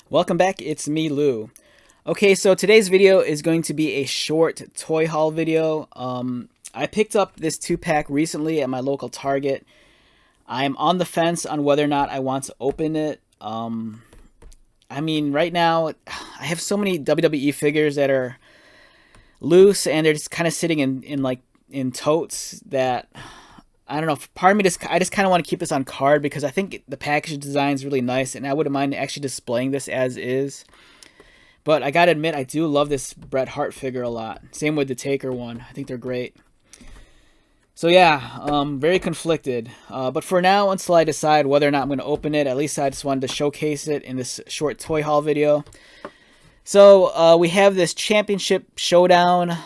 Welcome back, it's me, Lou. Okay, so today's video is going to be a short toy haul video. I picked up this 2-pack recently at my local Target. I'm on the fence on whether or not I want to open it. I mean, right now, I have so many WWE figures that are loose and they're just kind of sitting in totes that I don't know. Part of me I just kind of want to keep this on card because I think the package design is really nice, and I wouldn't mind actually displaying this as is. But I gotta admit, I do love this Bret Hart figure a lot. Same with the Taker one. I think they're great. So yeah, very conflicted. But for now, until I decide whether or not I'm going to open it, at least I just wanted to showcase it in this short toy haul video. So we have this Championship Showdown.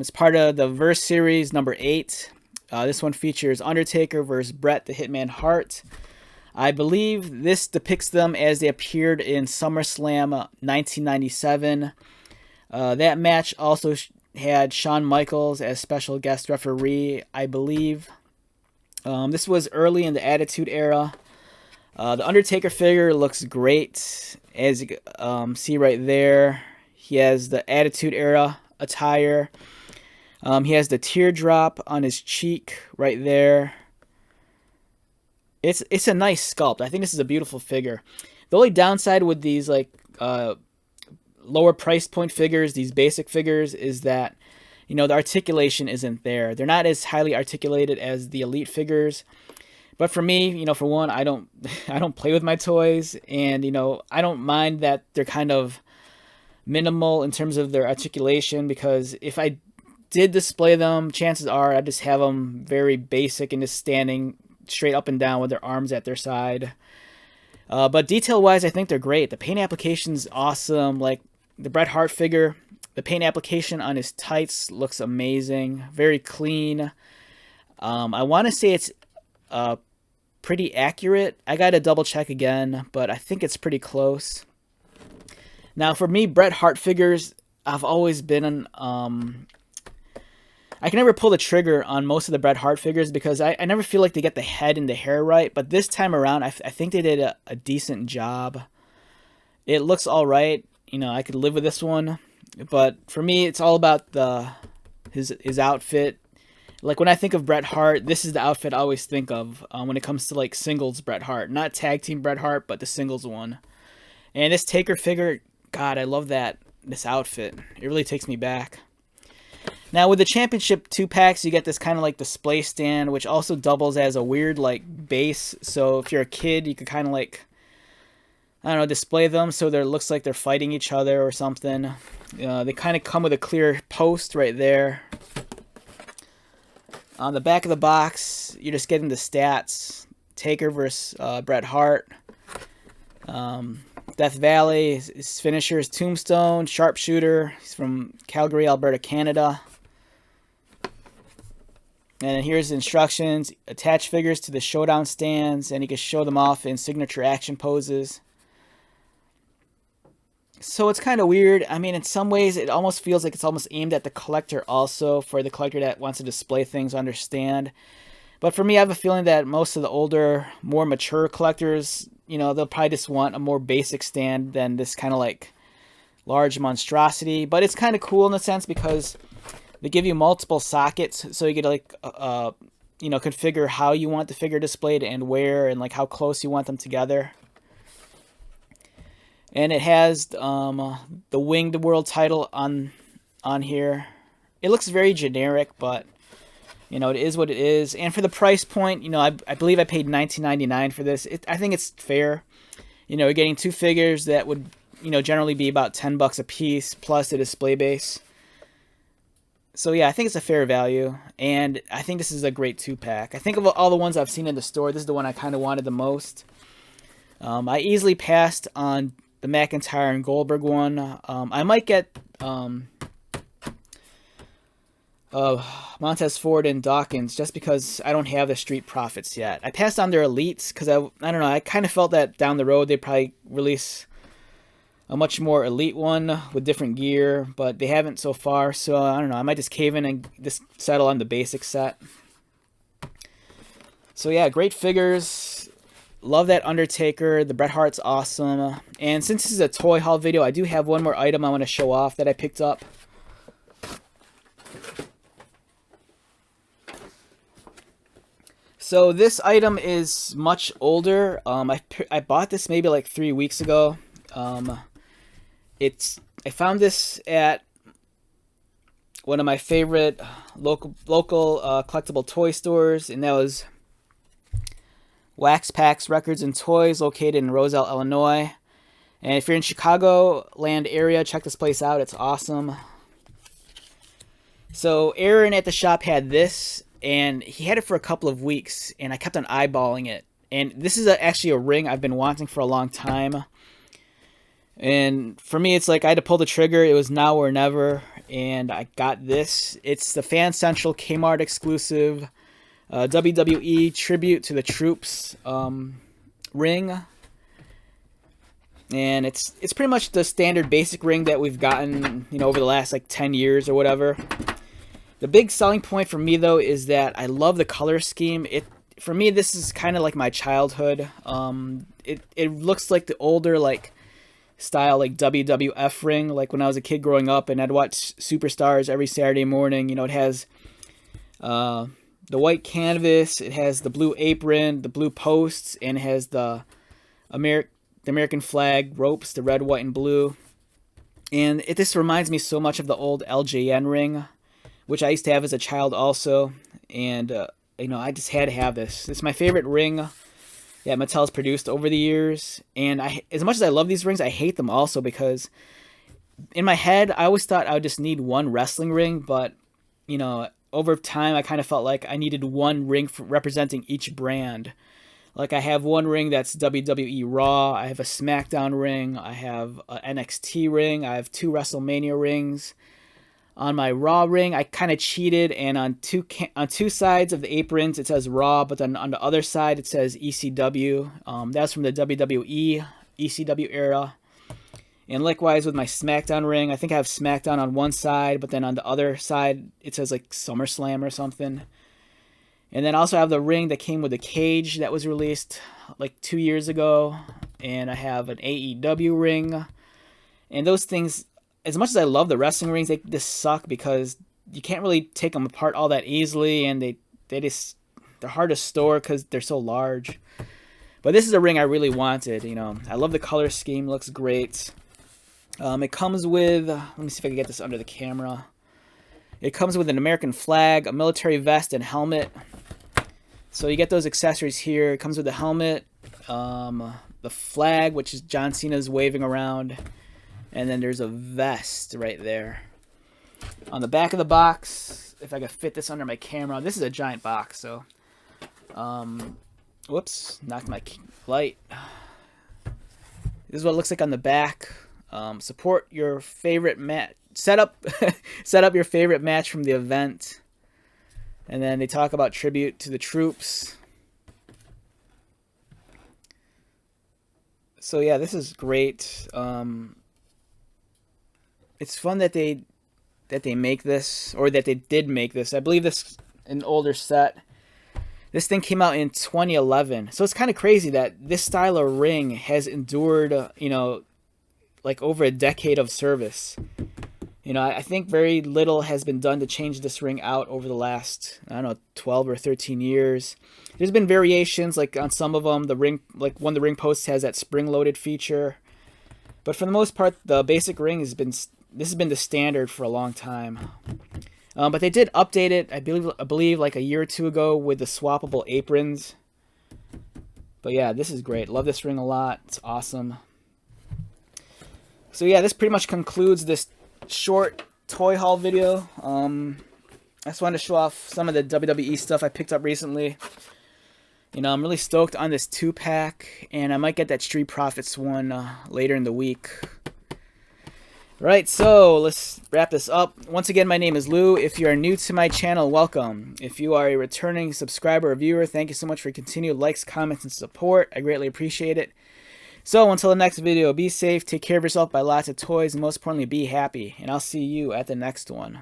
It's part of the Verse Series number 8. This one features Undertaker versus Bret the Hitman Hart. I believe this depicts them as they appeared in SummerSlam 1997. That match also had Shawn Michaels as special guest referee, I believe. This was early in the Attitude Era. The Undertaker figure looks great, as you see right there. He has the Attitude Era attire. He has the teardrop on his cheek right there. It's a nice sculpt. I think this is a beautiful figure. The only downside with these lower price point figures, these basic figures, is that the articulation isn't there. They're not as highly articulated as the Elite figures. But for me, for one, I don't play with my toys, and I don't mind that they're kind of minimal in terms of their articulation, because if I did display them, chances are I'd just have them very basic and just standing straight up and down with their arms at their side. But detail-wise, I think they're great. The paint application's awesome. Like the Bret Hart figure, the paint application on his tights looks amazing. Very clean. I want to say it's pretty accurate. I got to double check again, but I think it's pretty close. Now, for me, Bret Hart figures, I've always been I can never pull the trigger on most of the Bret Hart figures because I never feel like they get the head and the hair right. But this time around, I think they did a decent job. It looks all right. I could live with this one. But for me, it's all about his outfit. Like when I think of Bret Hart, this is the outfit I always think of when it comes to like singles Bret Hart. Not tag team Bret Hart, but the singles one. And this Taker figure, God, I love this outfit. It really takes me back. Now, with the Championship 2-packs, you get this kind of like display stand, which also doubles as a weird like base. So if you're a kid, you could kind of like, I don't know, display them so it looks like they're fighting each other or something. They kind of come with a clear post right there. On the back of the box, you're just getting the stats. Taker versus Bret Hart. Death Valley, his finisher is Tombstone. Sharpshooter, he's from Calgary, Alberta, Canada. And here's the instructions. Attach figures to the showdown stands, and you can show them off in signature action poses. So it's kind of weird. I mean, in some ways, it almost feels like it's almost aimed at the collector also, for the collector that wants to display things, understand. But for me, I have a feeling that most of the older, more mature collectors, they'll probably just want a more basic stand than this kind of like large monstrosity. But it's kind of cool in a sense because they give you multiple sockets, so you get to like, configure how you want the figure displayed and where, and like how close you want them together. And it has the Winged World title on here. It looks very generic, but it is what it is. And for the price point, I believe I paid $19.99 for this. I think it's fair. You're getting 2 figures that would, generally be about $10 a piece, plus a display base. So yeah, I think it's a fair value. And I think this is a great 2-pack. I think of all the ones I've seen in the store, this is the one I kind of wanted the most. I easily passed on the McIntyre and Goldberg one. I might get Montez Ford and Dawkins just because I don't have the Street Profits yet. I passed on their Elites because I don't know, I kind of felt that down the road they'd probably release a much more elite one with different gear, but they haven't so far. So I don't know, I might just cave in and just settle on the basic set. So yeah, great figures. Love that Undertaker. The Bret Hart's awesome. And since this is a toy haul video, I do have one more item I want to show off that I picked up. So this item is much older. I bought this maybe like 3 weeks ago. I found this at one of my favorite local collectible toy stores, and that was Wax Packs Records and Toys, located in Roselle, Illinois. And if you're in Chicagoland area, check this place out. It's awesome. So Aaron at the shop had this, and he had it for a couple of weeks, and I kept on eyeballing it. And this is actually a ring I've been wanting for a long time. And for me, it's like I had to pull the trigger. It was now or never, and I got this. It's the Fan Central Kmart exclusive WWE Tribute to the Troops ring. And it's pretty much the standard basic ring that we've gotten, over the last like 10 years or whatever. The big selling point for me, though, is that I love the color scheme. For me, this is kind of like my childhood. It looks like the older style WWF ring, like when I was a kid growing up, and I'd watch Superstars every Saturday morning. It has the white canvas, it has the blue apron, the blue posts, and it has the American flag ropes, the red, white, and blue. And this reminds me so much of the old LJN ring, which I used to have as a child also. And, I just had to have this. It's my favorite ring that Mattel's produced over the years. And as much as I love these rings, I hate them also because in my head, I always thought I would just need one wrestling ring. But, over time, I kind of felt like I needed one ring representing each brand. Like I have one ring that's WWE Raw, I have a SmackDown ring, I have an NXT ring, I have 2 WrestleMania rings. On my Raw ring, I kind of cheated, and on two sides of the aprons it says Raw, but then on the other side it says ECW. That's from the WWE ECW era. And likewise with my SmackDown ring, I think I have SmackDown on one side, but then on the other side it says like SummerSlam or something. And then I also have the ring that came with the cage that was released like 2 years ago. And I have an AEW ring. And those things, as much as I love the wrestling rings, they just suck because you can't really take them apart all that easily. And they're hard to store because they're so large. But this is a ring I really wanted. I love the color scheme, looks great. It comes with, let me see if I can get this under the camera. It comes with an American flag, a military vest, and helmet. So you get those accessories here. It comes with the helmet, the flag, which is John Cena's waving around, and then there's a vest right there. On the back of the box, if I could fit this under my camera, this is a giant box, so, whoops, knocked my light. This is what it looks like on the back. Support your favorite match. Set up your favorite match from the event. And then they talk about tribute to the troops. So yeah, this is great. It's fun that they make this, or that they did make this. I believe this is an older set. This thing came out in 2011. So it's kind of crazy that this style of ring has endured, like over a decade of service. I think very little has been done to change this ring out over the last, 12 or 13 years. There's been variations, like on some of them, the ring, like one of the ring posts has that spring-loaded feature. But for the most part, the basic ring this has been the standard for a long time. But they did update it, I believe like a year or two ago with the swappable aprons. But yeah, this is great. Love this ring a lot. It's awesome. So yeah, this pretty much concludes this short toy haul video. I just wanted to show off some of the WWE stuff I picked up recently. I'm really stoked on this 2-pack, and I might get that Street Profits one later in the week. Right, so let's wrap this up. Once again, my name is Lou. If you are new to my channel, welcome. If you are a returning subscriber or viewer, thank you so much for your continued likes, comments, and support. I greatly appreciate it. So until the next video, be safe, take care of yourself, buy lots of toys, and most importantly, be happy. And I'll see you at the next one.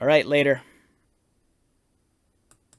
Alright, later.